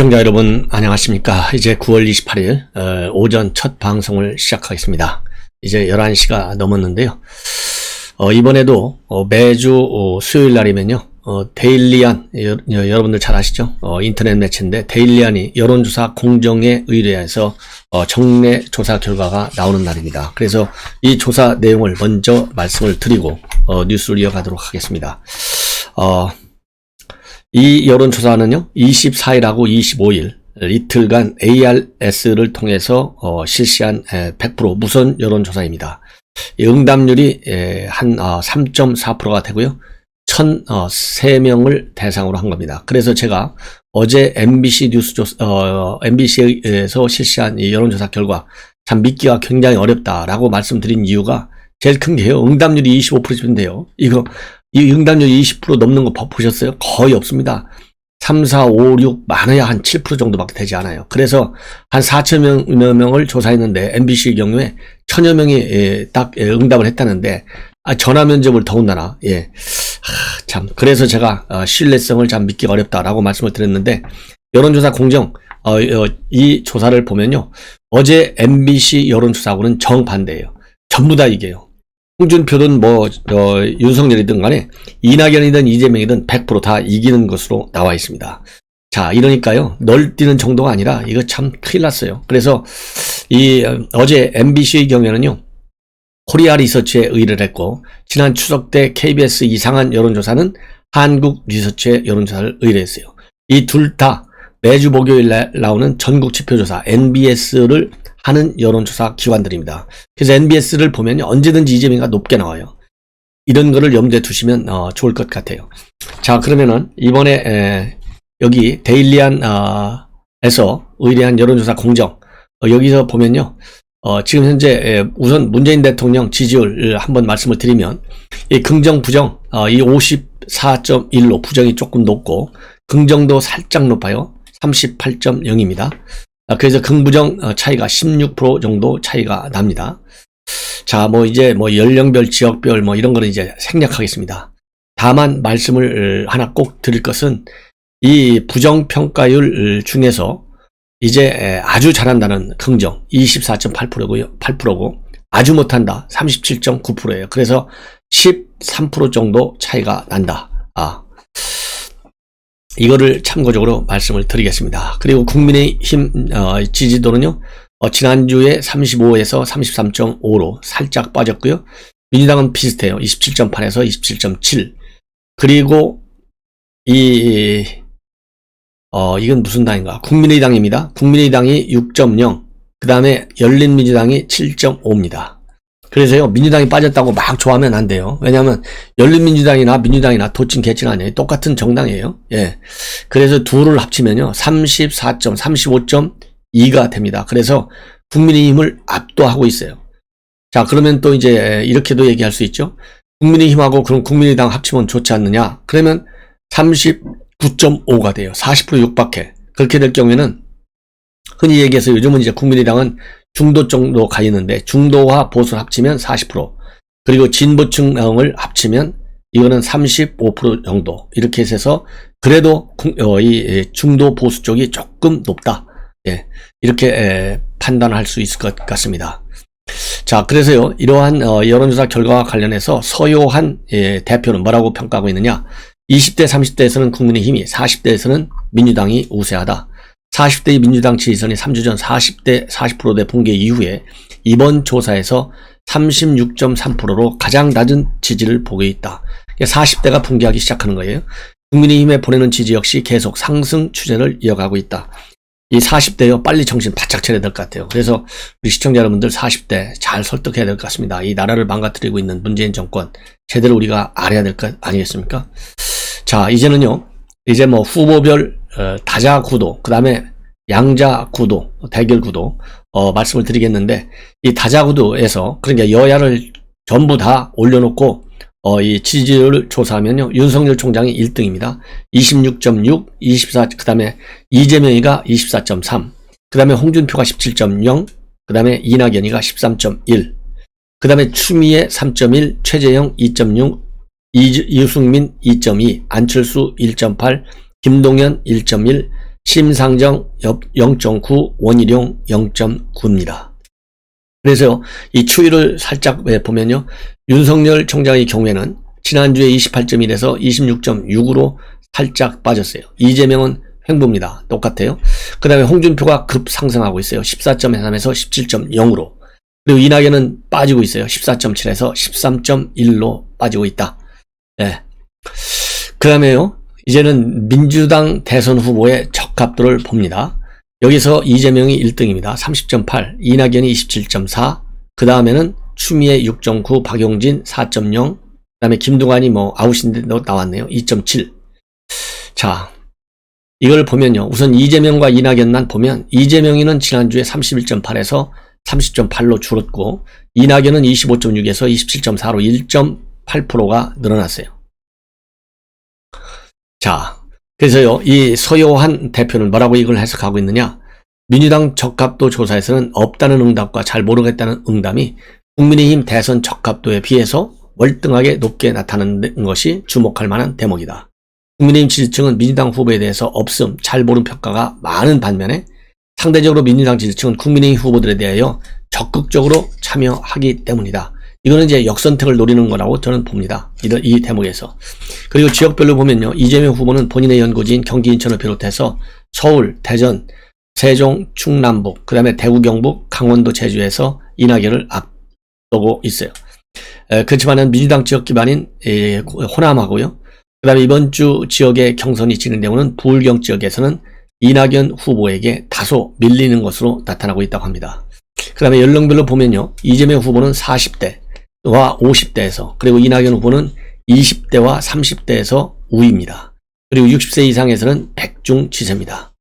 시청자 여러분 안녕하십니까. 이제 9월 28일 오전 첫 방송을 시작하겠습니다. 이제 11시가 넘었는데요. 이번에도 매주 수요일 날이면요, 데일리안, 여러분들 잘 아시죠? 인터넷 매체인데 데일리안이 여론조사 공정에 의뢰해서 정례 조사 결과가 나오는 날입니다. 그래서 이 조사 내용을 먼저 말씀을 드리고 뉴스를 이어가도록 하겠습니다. 이 여론조사는요, 24일하고 25일 이틀간 ARS를 통해서 실시한 100% 무선 여론조사입니다. 응답률이 한 3.4%가 되고요. 1,003명을 대상으로 한 겁니다. 그래서 제가 어제 MBC MBC에서 실시한 이 여론조사 결과 참 믿기가 굉장히 어렵다라고 말씀드린 이유가 제일 큰 게요, 응답률이 25%인데요. 이 응답률이 20% 넘는 거 보셨어요? 거의 없습니다. 3, 4, 5, 6 많아야 한 7% 정도밖에 되지 않아요. 그래서 한 4천여 명을 조사했는데 MBC의 경우에 1,000여 명이 딱 응답을 했다는데 전화 면접을 더군다나 참 그래서 제가 신뢰성을 참 믿기가 어렵다라고 말씀을 드렸는데, 여론조사 공정 이 조사를 보면요, 어제 MBC 여론조사하고는 정반대예요. 전부 다 이게요. 홍준표든 윤석열이든 간에 이낙연이든 이재명이든 100% 다 이기는 것으로 나와 있습니다. 자, 이러니까요, 널뛰는 정도가 아니라 이거 참 큰일 났어요. 그래서 어제 MBC의 경우에는요, 코리아 리서치에 의뢰를 했고, 지난 추석 때 KBS 이상한 여론조사는 한국 리서치에 여론조사를 의뢰했어요. 이 둘 다 매주 목요일 날 나오는 전국 지표조사 NBS를 하는 여론조사 기관들입니다. 그래서 NBS를 보면요, 언제든지 이재명이 높게 나와요. 이런 거를 염두에 두시면 좋을 것 같아요. 자, 그러면은 이번에 여기 데일리안에서 의뢰한 여론조사 공정, 여기서 보면요, 지금 현재 우선 문재인 대통령 지지율 한번 말씀을 드리면, 이 긍정 부정 이 54.1로 부정이 조금 높고 긍정도 살짝 높아요. 38.0입니다. 그래서 긍부정 차이가 16% 정도 차이가 납니다. 자, 이제 연령별, 지역별 이런 거는 이제 생략하겠습니다. 다만 말씀을 하나 꼭 드릴 것은, 이 부정평가율 중에서 이제 아주 잘한다는 긍정 24.8%고요. 8%고 아주 못한다 37.9%예요. 그래서 13% 정도 차이가 난다. 이거를 참고적으로 말씀을 드리겠습니다. 그리고 국민의힘 지지도는요, 지난주에 35에서 33.5로 살짝 빠졌고요. 민주당은 비슷해요. 27.8에서 27.7. 그리고 이건 무슨 당인가? 국민의당입니다. 국민의당이 6.0, 그 다음에 열린민주당이 7.5입니다. 그래서요, 민주당이 빠졌다고 막 좋아하면 안 돼요. 왜냐하면 열린민주당이나 민주당이나 도친 개친 아니에요. 똑같은 정당이에요. 그래서 둘을 합치면요, 35.2가 됩니다. 그래서 국민의힘을 압도하고 있어요. 자, 그러면 또 이제 이렇게도 얘기할 수 있죠. 국민의힘하고 그럼 국민의당 합치면 좋지 않느냐? 그러면 39.5가 돼요. 40% 육박해. 그렇게 될 경우에는 흔히 얘기해서 요즘은 이제 국민의당은 중도 정도 가 있는데, 중도와 보수를 합치면 40%, 그리고 진보층을 합치면 이거는 35% 정도, 이렇게 해서 그래도 이 중도 보수 쪽이 조금 높다, 이렇게 판단할 수 있을 것 같습니다. 자, 그래서요, 이러한 여론조사 결과와 관련해서 서요한 대표는 뭐라고 평가하고 있느냐? 20대 30대에서는 국민의힘이, 40대에서는 민주당이 우세하다. 40대의 민주당 지지선이 3주 전 40대 40%대 붕괴 이후에 이번 조사에서 36.3%로 가장 낮은 지지를 보고 있다. 40대가 붕괴하기 시작하는 거예요. 국민의힘에 보내는 지지 역시 계속 상승 추세를 이어가고 있다. 이 40대요, 빨리 정신 바짝 차려야 될 것 같아요. 그래서 우리 시청자 여러분들 40대 잘 설득해야 될 것 같습니다. 이 나라를 망가뜨리고 있는 문재인 정권 제대로 우리가 알아야 될 것 아니겠습니까? 자, 이제는요, 이제 후보별 다자 구도, 그 다음에 양자 구도, 대결 구도 말씀을 드리겠는데, 이 다자 구도에서 그러니까 여야를 전부 다 올려놓고 이 지지율을 조사하면요, 윤석열 총장이 1등입니다. 26.6, 24, 그 다음에 이재명이가 24.3, 그 다음에 홍준표가 17.0, 그 다음에 이낙연이가 13.1, 그 다음에 추미애 3.1, 최재형 2.6, 이승민 2.2, 안철수 1.8, 김동연 1.1, 심상정 0.9, 원희룡 0.9입니다. 그래서 이 추이를 살짝 보면요. 윤석열 총장의 경우에는 지난주에 28.1에서 26.6으로 살짝 빠졌어요. 이재명은 횡보입니다. 똑같아요. 그 다음에 홍준표가 급 상승하고 있어요. 14.3에서 17.0으로. 그리고 이낙연은 빠지고 있어요. 14.7에서 13.1로 빠지고 있다. 네. 그 다음에요. 이제는 민주당 대선 후보의 적합도를 봅니다. 여기서 이재명이 1등입니다. 30.8, 이낙연이 27.4, 그 다음에는 추미애 6.9, 박용진 4.0, 그 다음에 김두관이 뭐 아웃인데 나왔네요. 2.7. 자, 이걸 보면요. 우선 이재명과 이낙연만 보면 이재명이는 지난주에 31.8에서 30.8로 줄었고 이낙연은 25.6에서 27.4로 1.8%가 늘어났어요. 자, 그래서요, 이 서효한 대표는 뭐라고 이걸 해석하고 있느냐? 민주당 적합도 조사에서는 없다는 응답과 잘 모르겠다는 응답이 국민의힘 대선 적합도에 비해서 월등하게 높게 나타나는 것이 주목할 만한 대목이다. 국민의힘 지지층은 민주당 후보에 대해서 없음, 잘 모른 평가가 많은 반면에 상대적으로 민주당 지지층은 국민의힘 후보들에 대하여 적극적으로 참여하기 때문이다. 이거는 이제 역선택을 노리는 거라고 저는 봅니다. 이 대목에서. 그리고 지역별로 보면요. 이재명 후보는 본인의 연고지인 경기 인천을 비롯해서 서울, 대전, 세종, 충남북, 그 다음에 대구, 경북, 강원도, 제주에서 이낙연을 앞서고 있어요. 그렇지만은 민주당 지역 기반인 호남하고요. 그 다음에 이번 주 지역의 경선이 진행되고는 부울경 지역에서는 이낙연 후보에게 다소 밀리는 것으로 나타나고 있다고 합니다. 그 다음에 연령별로 보면요. 이재명 후보는 40대와 50대에서 그리고 이낙연 후보는 20대와 30대에서 우위입니다. 그리고 60세 이상에서는 백중지세입니다.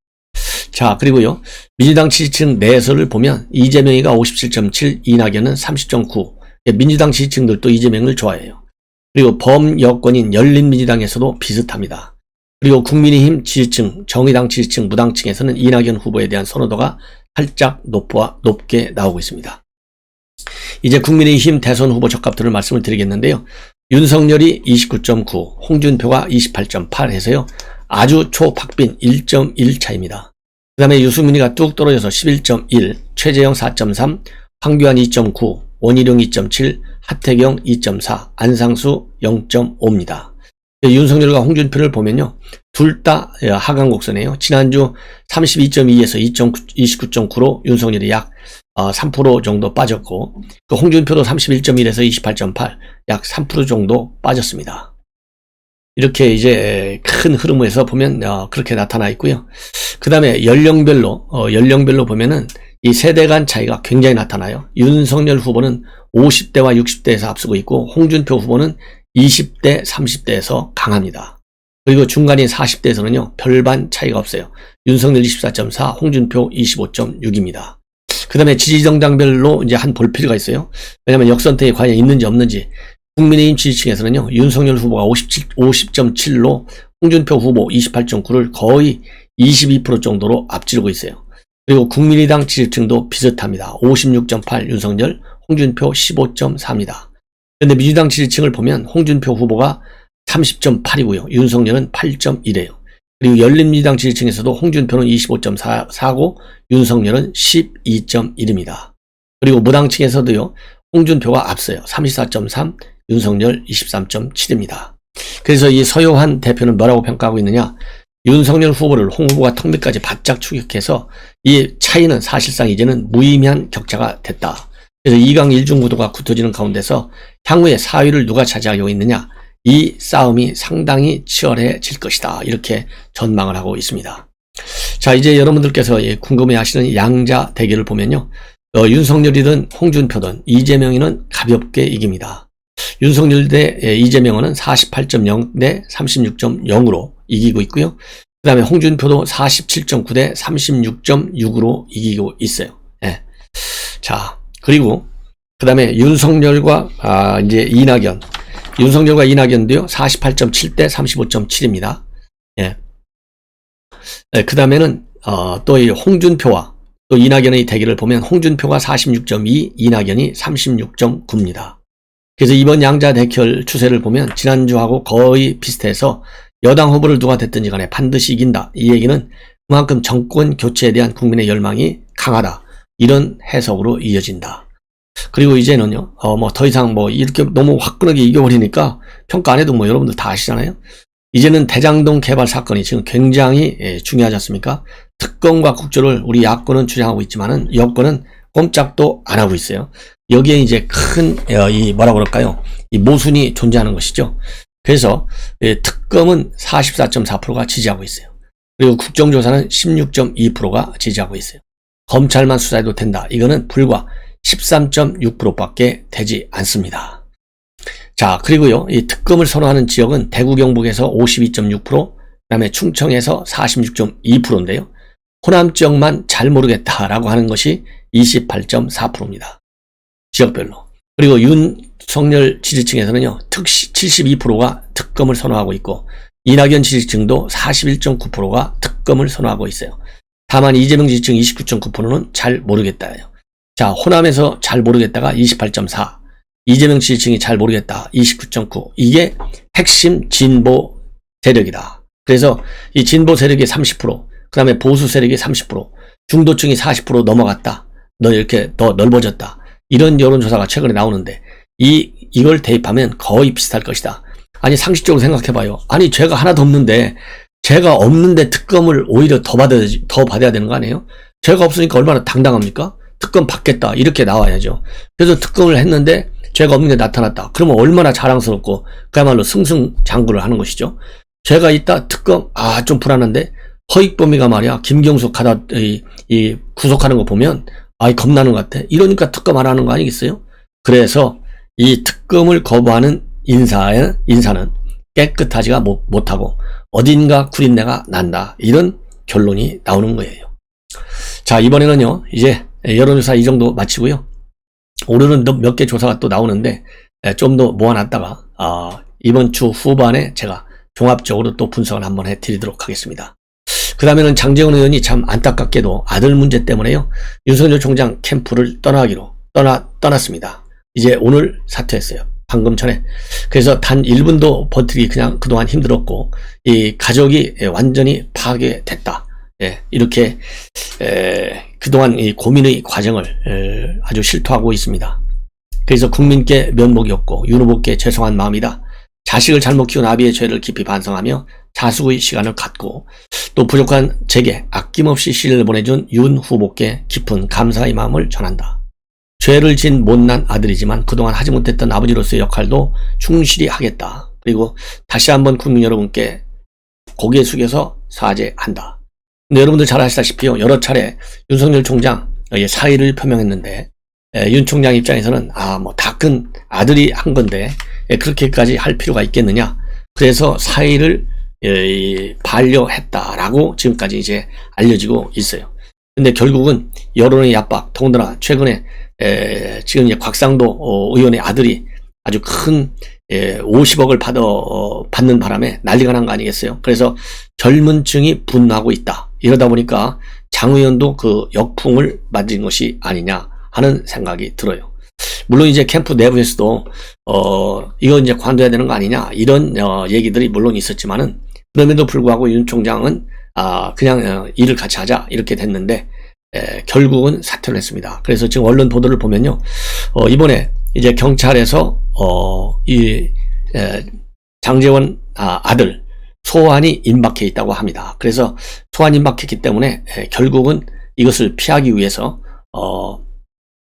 자, 그리고요. 민주당 지지층 내에서를 보면 이재명이가 57.7, 이낙연은 30.9. 민주당 지지층들도 이재명을 좋아해요. 그리고 범여권인 열린민주당에서도 비슷합니다. 그리고 국민의힘 지지층, 정의당 지지층, 무당층에서는 이낙연 후보에 대한 선호도가 살짝 높게 나오고 있습니다. 이제 국민의힘 대선 후보 적합도를 말씀을 드리겠는데요. 윤석열이 29.9, 홍준표가 28.8 해서요. 아주 초박빈 1.1 차입니다. 그 다음에 유승민이가 뚝 떨어져서 11.1, 최재형 4.3, 황교안 2.9, 원희룡 2.7, 하태경 2.4, 안상수 0.5입니다. 윤석열과 홍준표를 보면요. 둘 다 하강 곡선이에요. 지난주 32.2에서 29.9로 윤석열이 약 3% 정도 빠졌고 그 홍준표도 31.1에서 28.8, 약 3% 정도 빠졌습니다. 이렇게 이제 큰 흐름에서 보면 그렇게 나타나 있고요. 그 다음에 연령별로 보면은 이 세대 간 차이가 굉장히 나타나요. 윤석열 후보는 50대와 60대에서 앞서고 있고 홍준표 후보는 20대, 30대에서 강합니다. 그리고 중간인 40대에서는요. 별반 차이가 없어요. 윤석열 24.4, 홍준표 25.6입니다. 그 다음에 지지정당별로 이제 한 볼 필요가 있어요. 왜냐하면 역선택이 과연 있는지 없는지. 국민의힘 지지층에서는요. 윤석열 후보가 50.7로 홍준표 후보 28.9를 거의 22% 정도로 앞지르고 있어요. 그리고 국민의당 지지층도 비슷합니다. 56.8 윤석열, 홍준표 15.4입니다. 그런데 민주당 지지층을 보면 홍준표 후보가 30.8이고요. 윤석열은 8.1이에요. 그리고 열린민주당 지지층에서도 홍준표는 25.4고 윤석열은 12.1입니다. 그리고 무당층에서도요. 홍준표가 앞서요. 34.3, 윤석열 23.7입니다. 그래서 이 서효한 대표는 뭐라고 평가하고 있느냐. 윤석열 후보를 홍 후보가 턱 밑까지 바짝 추격해서 이 차이는 사실상 이제는 무의미한 격차가 됐다. 그래서 2강 1중 구도가 굳어지는 가운데서 향후에 4위를 누가 차지하고 있느냐. 이 싸움이 상당히 치열해질 것이다. 이렇게 전망을 하고 있습니다. 자, 이제 여러분들께서 궁금해 하시는 양자 대결을 보면요. 윤석열이든 홍준표든 이재명이는 가볍게 이깁니다. 윤석열 대 이재명은 48.0 대 36.0으로 이기고 있고요. 그 다음에 홍준표도 47.9 대 36.6으로 이기고 있어요. 네. 자, 그리고 그 다음에 윤석열과 이제 윤석열과 이낙연도요. 48.7 대 35.7입니다. 예. 네, 그 다음에는 또 이 홍준표와 또 이낙연의 대결을 보면 홍준표가 46.2, 이낙연이 36.9입니다. 그래서 이번 양자 대결 추세를 보면 지난주하고 거의 비슷해서 여당 후보를 누가 됐든지 간에 반드시 이긴다. 이 얘기는 그만큼 정권 교체에 대한 국민의 열망이 강하다. 이런 해석으로 이어진다. 그리고 이제는요, 더 이상 이렇게 너무 화끈하게 이겨버리니까 평가 안 해도 여러분들 다 아시잖아요. 이제는 대장동 개발 사건이 지금 굉장히 중요하지 않습니까? 특검과 국조를 우리 야권은 주장하고 있지만은 여권은 꼼짝도 안 하고 있어요. 여기에 이제 큰, 이 모순이 존재하는 것이죠. 그래서 특검은 44.4%가 지지하고 있어요. 그리고 국정조사는 16.2%가 지지하고 있어요. 검찰만 수사해도 된다. 이거는 불과 13.6%밖에 되지 않습니다. 자, 그리고요, 이 특검을 선호하는 지역은 대구 경북에서 52.6%, 그다음에 충청에서 46.2%인데요. 호남 지역만 잘 모르겠다라고 하는 것이 28.4%입니다. 지역별로. 그리고 윤석열 지지층에서는요, 특시 72%가 특검을 선호하고 있고, 이낙연 지지층도 41.9%가 특검을 선호하고 있어요. 다만 이재명 지지층 29.9%는 잘 모르겠다예요. 자, 호남에서 잘 모르겠다가 28.4, 이재명 지지층이 잘 모르겠다 29.9. 이게 핵심 진보 세력이다. 그래서 이 진보 세력이 30%, 그 다음에 보수 세력이 30%, 중도층이 40% 넘어갔다. 이렇게 더 넓어졌다. 이런 여론조사가 최근에 나오는데 이걸 대입하면 거의 비슷할 것이다. 아니, 상식적으로 생각해봐요. 아니, 죄가 하나도 없는데 죄가 없는데 특검을 오히려 더 받아야 되는 거 아니에요? 죄가 없으니까 얼마나 당당합니까? 특검 받겠다 이렇게 나와야죠. 그래서 특검을 했는데 죄가 없는 게 나타났다. 그러면 얼마나 자랑스럽고 그야말로 승승장구를 하는 것이죠. 죄가 있다 특검 좀 불안한데 허익범위가 말이야 김경수 구속하는 거 보면 겁나는 것 같아. 이러니까 특검 안 하는 거 아니겠어요? 그래서 이 특검을 거부하는 인사는 깨끗하지가 못하고 어딘가 구린내가 난다. 이런 결론이 나오는 거예요. 자, 이번에는요, 이제 여론조사 이 정도 마치고요. 오늘은 몇 개 조사가 또 나오는데 좀 더 모아놨다가 이번 주 후반에 제가 종합적으로 또 분석을 한번 해드리도록 하겠습니다. 그 다음에는 장제원 의원이 참 안타깝게도 아들 문제 때문에요, 윤석열 총장 캠프를 떠났습니다. 이제 오늘 사퇴했어요. 방금 전에. 그래서 단 1분도 버티기 그냥 그동안 힘들었고 이 가족이 완전히 파괴됐다. 이렇게 그동안 이 고민의 과정을 아주 실토하고 있습니다. 그래서 국민께 면목이 없고 윤 후보께 죄송한 마음이다. 자식을 잘못 키운 아비의 죄를 깊이 반성하며 자숙의 시간을 갖고 또 부족한 제게 아낌없이 시를 보내준 윤 후보께 깊은 감사의 마음을 전한다. 죄를 진 못난 아들이지만 그동안 하지 못했던 아버지로서의 역할도 충실히 하겠다. 그리고 다시 한번 국민 여러분께 고개 숙여서 사죄한다. 근데 여러분들 잘 아시다시피요, 여러 차례 윤석열 총장 사의를 표명했는데 윤 총장 입장에서는 다 큰 아들이 한 건데 그렇게까지 할 필요가 있겠느냐. 그래서 사의를 반려했다라고 지금까지 이제 알려지고 있어요. 근데 결국은 여론의 압박, 더군다나 최근에 지금 이제 곽상도 의원의 아들이 아주 큰 50억을 받는 바람에 난리가 난 거 아니겠어요? 그래서 젊은 층이 분노하고 있다. 이러다 보니까 장 의원도 그 역풍을 맞은 것이 아니냐 하는 생각이 들어요. 물론 이제 캠프 내부에서도 이거 이제 관둬야 되는 거 아니냐 이런 얘기들이 물론 있었지만은 그럼에도 불구하고 윤 총장은 그냥 일을 같이 하자 이렇게 됐는데 결국은 사퇴를 했습니다. 그래서 지금 언론 보도를 보면요, 이번에 이제 경찰에서 장제원 아들 소환이 임박해 있다고 합니다. 그래서 소환 임박했기 때문에 결국은 이것을 피하기 위해서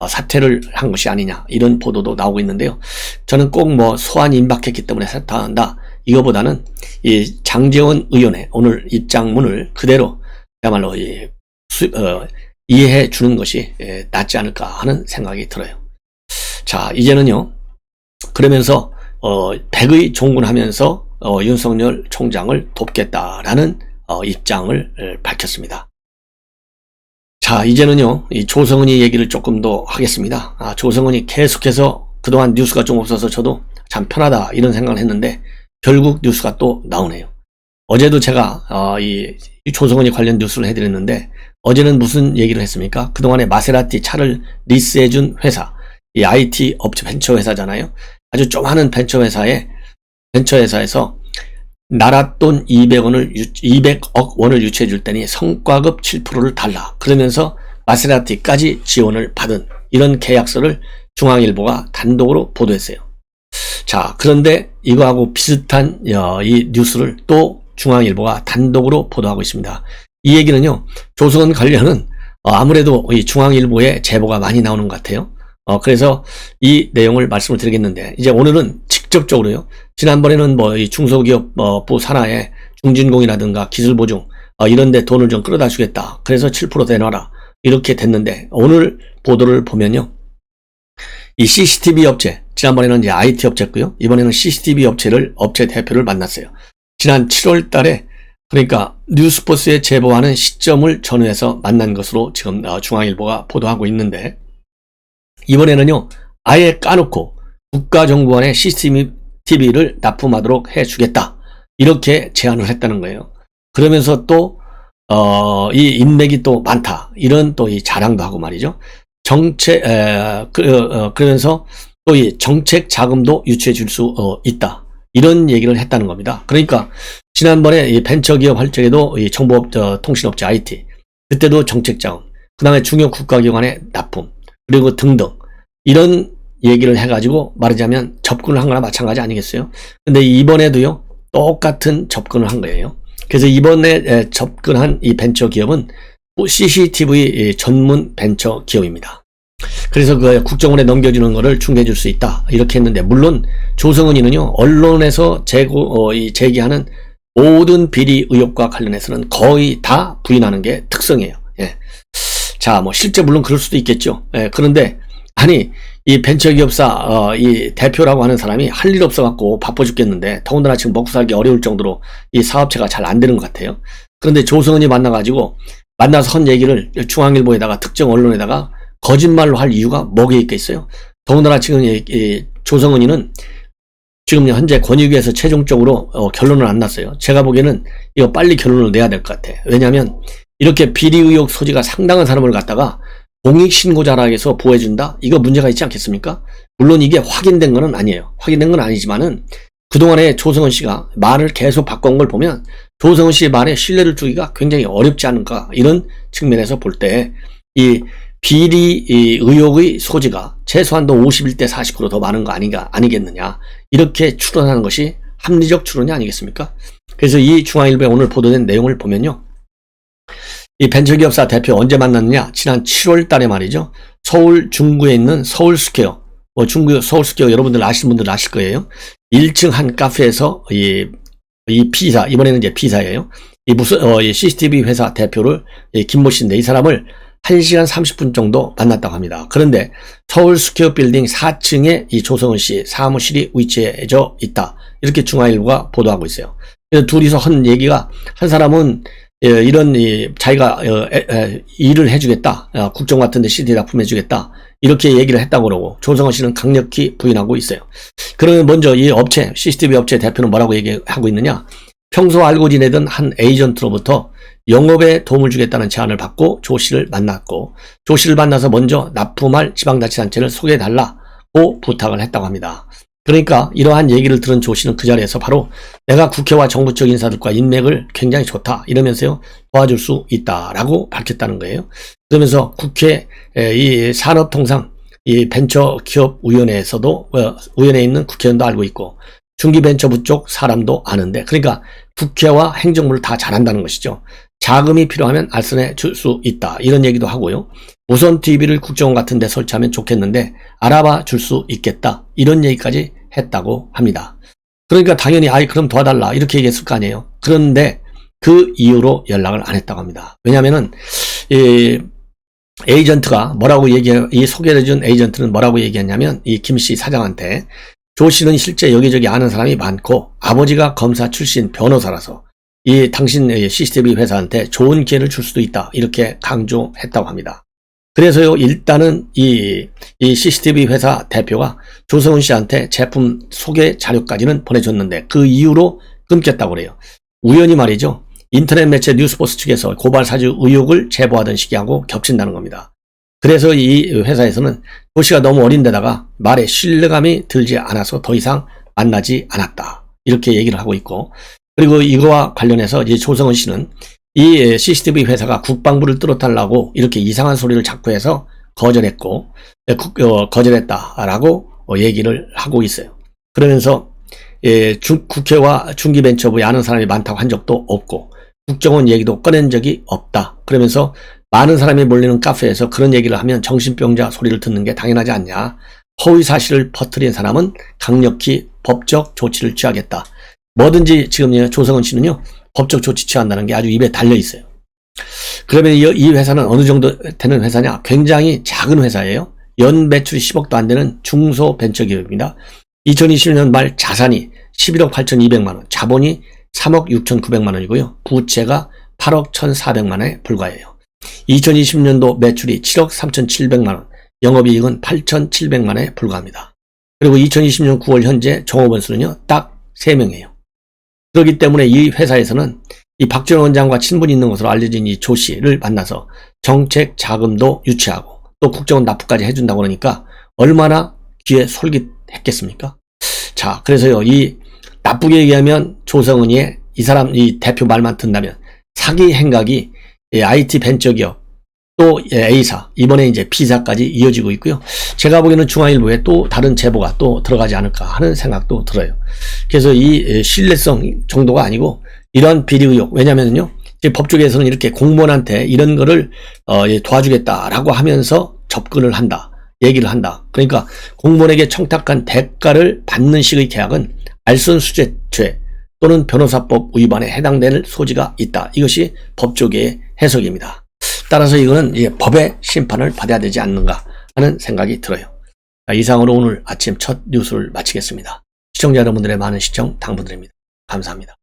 사퇴를 한 것이 아니냐 이런 보도도 나오고 있는데요. 저는 꼭 소환 임박했기 때문에 사퇴한다 이거보다는 이 장제원 의원의 오늘 입장문을 그대로 그야말로 이해해 주는 것이 낫지 않을까 하는 생각이 들어요. 자, 이제는요, 그러면서 백의 종군하면서 윤석열 총장을 돕겠다라는 입장을 밝혔습니다. 자, 이제는요, 이 조성은이 얘기를 조금 더 하겠습니다. 조성은이 계속해서 그동안 뉴스가 좀 없어서 저도 참 편하다 이런 생각을 했는데 결국 뉴스가 또 나오네요. 어제도 제가 이 조성은이 관련 뉴스를 해드렸는데 어제는 무슨 얘기를 했습니까? 그동안에 마세라티 차를 리스해준 회사, 이 IT 업체 벤처 회사잖아요. 아주 좀 하는 벤처 회사에서 나라 돈 200억 원을 유치해 줄 테니 성과급 7%를 달라. 그러면서 마세라티까지 지원을 받은 이런 계약서를 중앙일보가 단독으로 보도했어요. 자, 그런데 이거하고 비슷한 이 뉴스를 또 중앙일보가 단독으로 보도하고 있습니다. 이 얘기는요, 조선 관련은 아무래도 이 중앙일보에 제보가 많이 나오는 것 같아요. 그래서 이 내용을 말씀을 드리겠는데, 이제 오늘은 직접적으로요, 지난번에는 뭐 이 중소기업부 산하에 중진공이라든가 기술보증 이런 데 돈을 좀 끌어다 주겠다. 그래서 7% 내놔라. 이렇게 됐는데, 오늘 보도를 보면요, 이 CCTV 업체, 지난번에는 이제 IT 업체였고요, 이번에는 CCTV 업체 대표를 만났어요. 지난 7월 달에, 그러니까 뉴스포스에 제보하는 시점을 전후해서 만난 것으로 지금 중앙일보가 보도하고 있는데, 이번에는요, 아예 까놓고 국가정보원에 CCTV를 납품하도록 해주겠다. 이렇게 제안을 했다는 거예요. 그러면서 또, 이 인맥이 또 많다. 이런 또 이 자랑도 하고 말이죠. 그러면서 또 이 정책 자금도 유치해 줄 수 있다. 이런 얘기를 했다는 겁니다. 그러니까 지난번에 이 벤처기업 할 적에도 이 정보통신업체 IT, 그때도 정책 자금, 그 다음에 중요 국가기관의 납품, 그리고 등등 이런 얘기를 해가지고 말하자면 접근을 한 거나 마찬가지 아니겠어요? 근데 이번에도요, 똑같은 접근을 한 거예요. 그래서 이번에 접근한 이 벤처기업은 CCTV 전문 벤처기업입니다. 그래서 그 국정원에 넘겨주는 거를 중개해 줄 수 있다. 이렇게 했는데, 물론 조성은이는요, 언론에서 제기하는 모든 비리 의혹과 관련해서는 거의 다 부인하는 게 특성이에요. 예. 자, 뭐 실제 물론 그럴 수도 있겠죠. 예. 그런데 아니, 이 벤처기업사 이 대표라고 하는 사람이 할 일 없어갖고 바빠 죽겠는데, 더군다나 지금 먹고 살기 어려울 정도로 이 사업체가 잘 안 되는 것 같아요. 그런데 조성은이 만나서 한 얘기를 중앙일보에다가 특정 언론에다가 거짓말로 할 이유가 뭐가 있겠어요? 더군다나 지금 이 조성은이는 지금 현재 권익위에서 최종적으로 결론을 안 났어요. 제가 보기에는 이거 빨리 결론을 내야 될 것 같아. 왜냐하면 이렇게 비리 의혹 소지가 상당한 사람을 갖다가 공익신고자라 해서 보호해준다? 이거 문제가 있지 않겠습니까? 물론 이게 확인된 건 아니에요. 확인된 건 아니지만은 그동안에 조성은 씨가 말을 계속 바꿔온 걸 보면 조성은 씨의 말에 신뢰를 주기가 굉장히 어렵지 않은가, 이런 측면에서 볼 때 이 비리 의혹의 소지가 최소한도 51대 40% 더 많은 거 아니겠느냐, 이렇게 추론하는 것이 합리적 추론이 아니겠습니까? 그래서 이 중앙일보에 오늘 보도된 내용을 보면요, 이 벤처기업사 대표 언제 만났느냐, 지난 7월 달에 말이죠, 서울 중구에 있는 서울스퀘어, 서울스퀘어 여러분들 아시는 분들 아실 거예요. 1층 한 카페에서 이 B사, 이번에는 이제 B사예요. 이 CCTV 회사 대표를, 김모 씨인데, 이 사람을 1시간 30분 정도 만났다고 합니다. 그런데 서울스퀘어 빌딩 4층에 이 조성은 씨 사무실이 위치해져 있다. 이렇게 중앙일보가 보도하고 있어요. 그래서 둘이서 한 얘기가, 한 사람은 이런 자기가 일을 해주겠다, 국정 같은데 CCTV 납품해주겠다, 이렇게 얘기를 했다고 그러고, 조성은 씨는 강력히 부인하고 있어요. 그러면 먼저 이 업체, CCTV 업체 대표는 뭐라고 얘기하고 있느냐, 평소 알고 지내던 한 에이전트로부터 영업에 도움을 주겠다는 제안을 받고 조 씨를 만났고, 조 씨를 만나서 먼저 납품할 지방자치단체를 소개해달라고 부탁을 했다고 합니다. 그러니까 이러한 얘기를 들은 조 씨는 그 자리에서 바로 내가 국회와 정부 쪽 인사들과 인맥을 굉장히 좋다, 이러면서요, 도와줄 수 있다라고 밝혔다는 거예요. 그러면서 국회 이 산업통상 이 벤처기업위원회에서도 위원회에 있는 국회의원도 알고 있고 중기벤처부 쪽 사람도 아는데, 그러니까 국회와 행정부를 다 잘한다는 것이죠. 자금이 필요하면 알선해 줄 수 있다, 이런 얘기도 하고요. 무선 TV를 국정원 같은 데 설치하면 좋겠는데 알아봐 줄 수 있겠다, 이런 얘기까지 했다고 합니다. 그러니까 당연히 그럼 도와달라, 이렇게 얘기했을 거 아니에요. 그런데 그 이후로 연락을 안 했다고 합니다. 왜냐면은 이 에이전트가 이 소개해준 에이전트는 뭐라고 얘기했냐면, 이 김씨 사장한테 조 씨는 실제 여기저기 아는 사람이 많고 아버지가 검사 출신 변호사라서 이 당신 CCTV 회사한테 좋은 기회를 줄 수도 있다, 이렇게 강조했다고 합니다. 그래서요, 일단은 이 CCTV 회사 대표가 조성은 씨한테 제품 소개 자료까지는 보내줬는데 그 이후로 끊겼다고 그래요. 우연히 말이죠, 인터넷 매체 뉴스포스 측에서 고발 사주 의혹을 제보하던 시기하고 겹친다는 겁니다. 그래서 이 회사에서는 조 씨가 너무 어린데다가 말에 신뢰감이 들지 않아서 더 이상 만나지 않았다, 이렇게 얘기를 하고 있고, 그리고 이거와 관련해서 이제 조성은 씨는 이 CCTV 회사가 국방부를 뚫어달라고 이렇게 이상한 소리를 자꾸 해서 거절했고, 거절했다라고 얘기를 하고 있어요. 그러면서 국회와 중기벤처부에 아는 사람이 많다고 한 적도 없고, 국정원 얘기도 꺼낸 적이 없다. 그러면서 많은 사람이 몰리는 카페에서 그런 얘기를 하면 정신병자 소리를 듣는 게 당연하지 않냐. 허위 사실을 퍼뜨린 사람은 강력히 법적 조치를 취하겠다. 뭐든지 지금 조성은 씨는요, 법적 조치 취한다는 게 아주 입에 달려 있어요. 그러면 이 회사는 어느 정도 되는 회사냐? 굉장히 작은 회사예요. 연 매출이 10억도 안 되는 중소벤처기업입니다. 2020년 말 자산이 11억 8,200만원, 자본이 3억 6,900만원이고요. 부채가 8억 1,400만원에 불과해요. 2020년도 매출이 7억 3,700만원, 영업이익은 8,700만원에 불과합니다. 그리고 2020년 9월 현재 종업원 수는요, 딱 3명이에요. 그렇기 때문에 이 회사에서는 이 박지원 원장과 친분이 있는 것으로 알려진 이 조 씨를 만나서 정책 자금도 유치하고 또 국정원 납부까지 해준다고 그러니까 얼마나 귀에 솔깃했겠습니까? 자, 그래서요, 이 나쁘게 얘기하면 조성은이 이 대표 말만 듣는다면 사기 행각이 IT 벤처기업 또 A사, 이번에 이제 B사까지 이어지고 있고요. 제가 보기에는 중앙일보에 또 다른 제보가 또 들어가지 않을까 하는 생각도 들어요. 그래서 이 신뢰성 정도가 아니고 이런 비리 의혹, 왜냐면요, 법조계에서는 이렇게 공무원한테 이런 거를 도와주겠다라고 하면서 접근을 한다, 얘기를 한다. 그러니까 공무원에게 청탁한 대가를 받는 식의 계약은 알선수재죄 또는 변호사법 위반에 해당될 소지가 있다. 이것이 법조계의 해석입니다. 따라서 이거는 이제 법의 심판을 받아야 되지 않는가 하는 생각이 들어요. 이상으로 오늘 아침 첫 뉴스를 마치겠습니다. 시청자 여러분들의 많은 시청 당부드립니다. 감사합니다.